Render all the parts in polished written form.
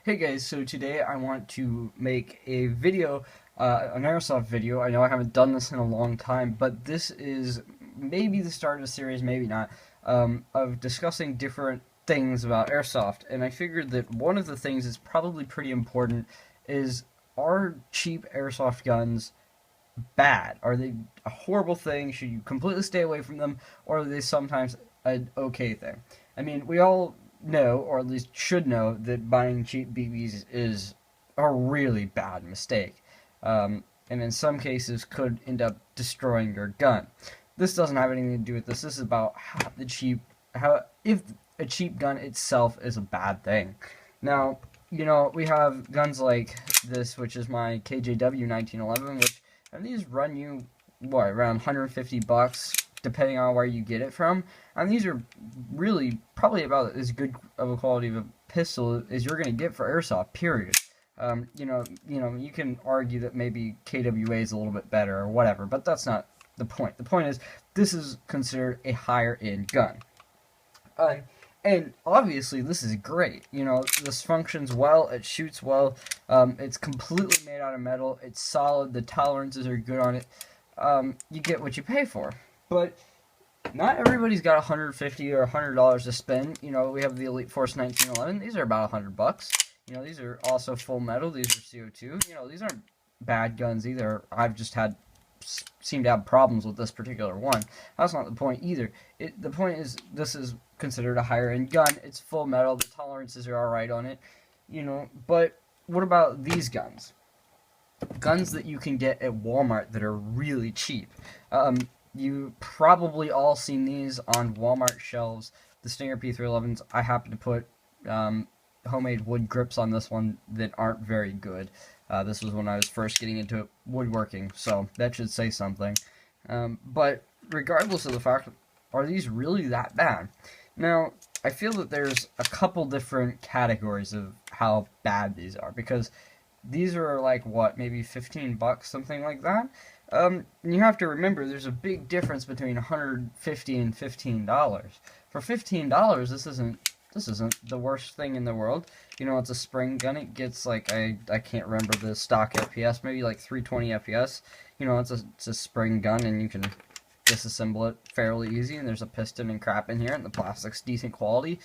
Hey guys, so today I want to make a video, an airsoft video. I know I haven't done this in a long time, but this is maybe the start of a series, maybe not, of discussing different things about airsoft. And I figured that one of the things that's probably pretty important is, are cheap airsoft guns bad? Are they a horrible thing? Should you completely stay away from them? Or are they sometimes an okay thing? I mean, we all know, or at least should know, that buying cheap BBs is a really bad mistake. And in some cases could end up destroying your gun. This doesn't have anything to do with this. This is about how if a cheap gun itself is a bad thing. Now, we have guns like this, which is my KJW 1911, and these run you, what, around 150 bucks, depending on where you get it from. And these are really probably about as good of a quality of a pistol as you're going to get for airsoft, period. You can argue that maybe KWA is a little bit better or whatever, but that's not the point. The point is, this is considered a higher-end gun. And obviously, this is great. This functions well, it shoots well, it's completely made out of metal, it's solid, the tolerances are good on it. You get what you pay for. But not everybody's got $150 or $100 to spend. We have the Elite Force 1911, these are about $100. These are also full metal, these are CO2. These aren't bad guns either. I've just seem to have problems with this particular one. That's not the point either. The point is, this is considered a higher end gun. It's full metal. The tolerances are alright on it. But what about these guns? Guns that you can get at Walmart that are really cheap. You probably all seen these on Walmart shelves. The Stinger P311s. I happen to put homemade wood grips on this one that aren't very good. This was when I was first getting into woodworking, so that should say something. But regardless of the fact, are these really that bad? Now, I feel that there's a couple different categories of how bad these are, because these are like, what, maybe 15 bucks, something like that? You have to remember, there's a big difference between $150 and $15. For $15, this isn't the worst thing in the world. It's a spring gun. It gets like, I can't remember the stock FPS, maybe like 320 FPS. It's a spring gun, and you can disassemble it fairly easy, and there's a piston and crap in here, and the plastic's decent quality.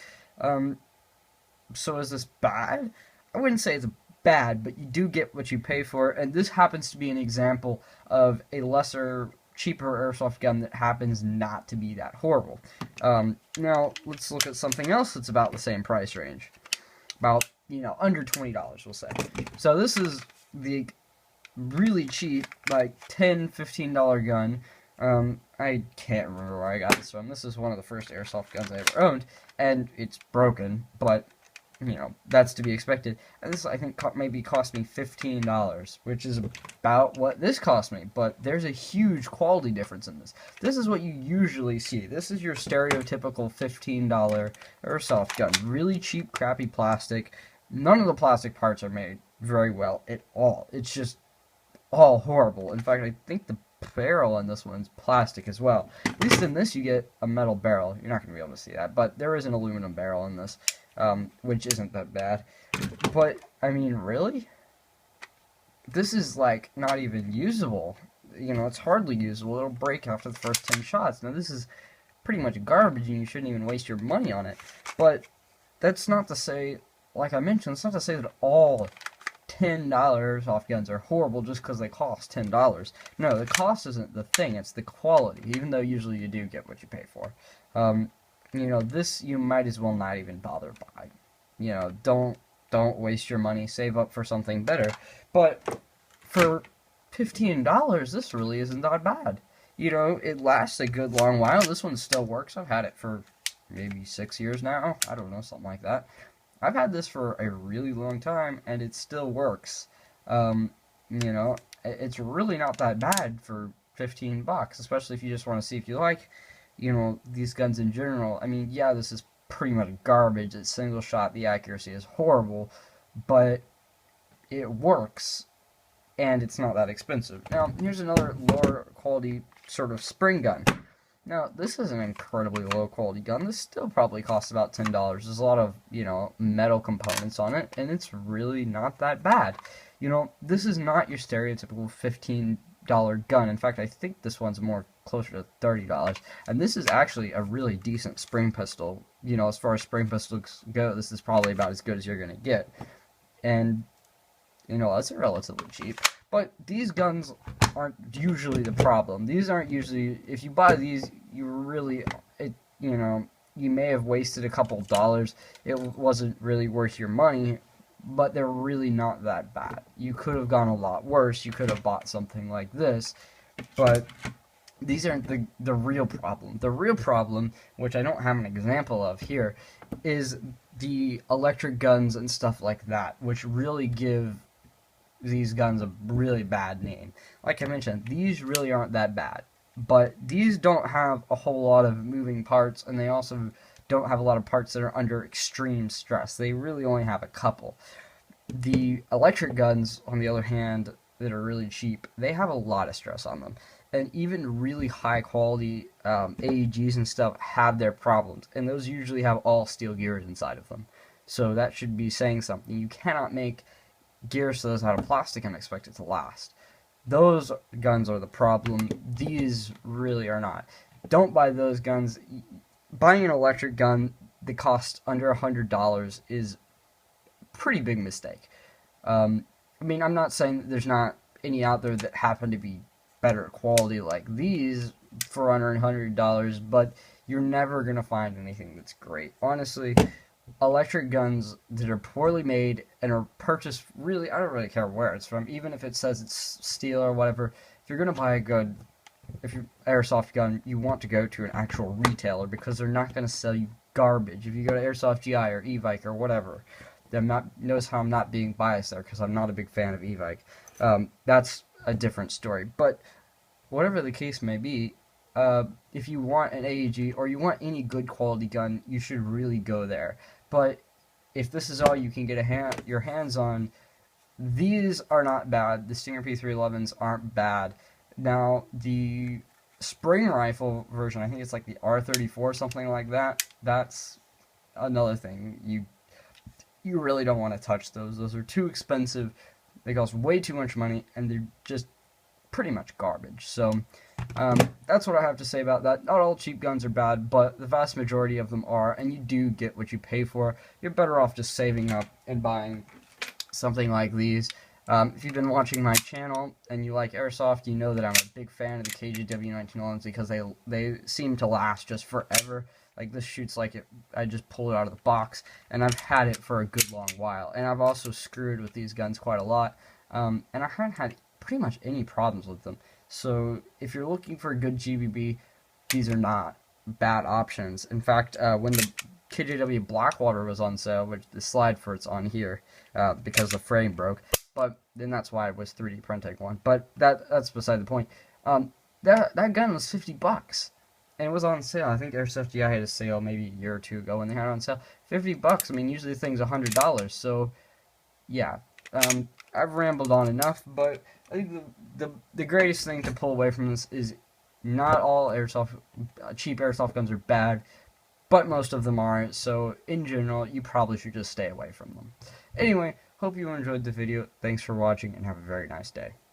So is this bad? I wouldn't say it's bad, but you do get what you pay for, and this happens to be an example of a lesser, cheaper airsoft gun that happens not to be that horrible. Now, let's look at something else that's about the same price range. About, under $20, we'll say. So this is the really cheap, like $10, $15 gun. I can't remember where I got this from. This is one of the first airsoft guns I ever owned, and it's broken, but that's to be expected. And this, I think, maybe cost me $15, which is about what this cost me. But there's a huge quality difference in this. This is what you usually see. This is your stereotypical $15 airsoft gun. Really cheap, crappy plastic. None of the plastic parts are made very well at all. It's just all horrible. In fact, I think the barrel in this one's plastic as well. At least in this, you get a metal barrel. You're not going to be able to see that, but there is an aluminum barrel in this. Which isn't that bad. But, I mean, really? This is, like, not even usable. It's hardly usable. It'll break after the first 10 shots. Now, this is pretty much garbage, and you shouldn't even waste your money on it. But that's not to say, like I mentioned, it's not to say that all $10 airsoft guns are horrible just because they cost $10. No, the cost isn't the thing. It's the quality, even though usually you do get what you pay for. This you might as well not even bother buying. Don't waste your money, save up for something better. But for $15, this really isn't that bad. It lasts a good long while. This one still works. I've had it for maybe 6 years now. I don't know, something like that. I've had this for a really long time, and it still works. It's really not that bad for 15 bucks, especially if you just want to see if you like these guns in general. I mean, yeah, this is pretty much garbage. It's single shot. The accuracy is horrible, but it works, and it's not that expensive. Now, here's another lower quality sort of spring gun. Now, this is an incredibly low quality gun. This still probably costs about $10. There's a lot of, metal components on it, and it's really not that bad. This is not your stereotypical $15 gun. In fact, I think this one's more closer to $30. And this is actually a really decent spring pistol. As far as spring pistols go, this is probably about as good as you're going to get. And, that's relatively cheap. But these guns aren't usually the problem. These aren't usually, if you buy these, you may have wasted a couple dollars. It wasn't really worth your money, but they're really not that bad. You could have gone a lot worse. You could have bought something like this, but these aren't the real problem. The real problem, which I don't have an example of here, is the electric guns and stuff like that, which really give these guns a really bad name. Like I mentioned, these really aren't that bad, but these don't have a whole lot of moving parts, and they also don't have a lot of parts that are under extreme stress. They really only have a couple. The electric guns, on the other hand, that are really cheap, they have a lot of stress on them. And even really high quality AEGs and stuff have their problems, and those usually have all steel gears inside of them. So that should be saying something. You cannot make gears to those out of plastic and expect it to last. Those guns are the problem. These really are not. Don't buy those guns. Buying an electric gun that costs under $100 is a pretty big mistake. I'm not saying that there's not any out there that happen to be better quality like these for under $100, but you're never going to find anything that's great. Honestly, electric guns that are poorly made and are purchased, really, I don't really care where it's from, even if it says it's steel or whatever. If you're going to buy a good airsoft gun, you want to go to an actual retailer, because they're not going to sell you garbage. If you go to Airsoft GI or E-Vike or whatever, notice how I'm not being biased there, because I'm not a big fan of E-Vike. That's a different story. But whatever the case may be, if you want an AEG or you want any good quality gun, you should really go there. But if this is all you can get your hands on, these are not bad. The Stinger P311s aren't bad. Now, the spring rifle version, I think it's like the R34, something like that, that's another thing. You really don't want to touch those. Those are too expensive. They cost way too much money, and they're just pretty much garbage. So that's what I have to say about that. Not all cheap guns are bad, but the vast majority of them are, and you do get what you pay for. You're better off just saving up and buying something like these. If you've been watching my channel and you like airsoft, you know that I'm a big fan of the KJW 1911s, because they seem to last just forever. Like, this shoots like I just pulled it out of the box, and I've had it for a good long while. And I've also screwed with these guns quite a lot, and I haven't had pretty much any problems with them. So if you're looking for a good GBB, these are not bad options. In fact, when the KJW Blackwater was on sale, which the slide for it's on here, because the frame broke, but then that's why I was 3D printing one. But that's beside the point. That gun was $50, and it was on sale. I think Airsoft GI had a sale maybe a year or two ago when they had it on sale. $50. I mean, usually the thing's $100. So yeah, I've rambled on enough, but I think the greatest thing to pull away from this is not all cheap airsoft guns are bad, but most of them aren't. So in general, you probably should just stay away from them. Anyway, hope you enjoyed the video. Thanks for watching, and have a very nice day.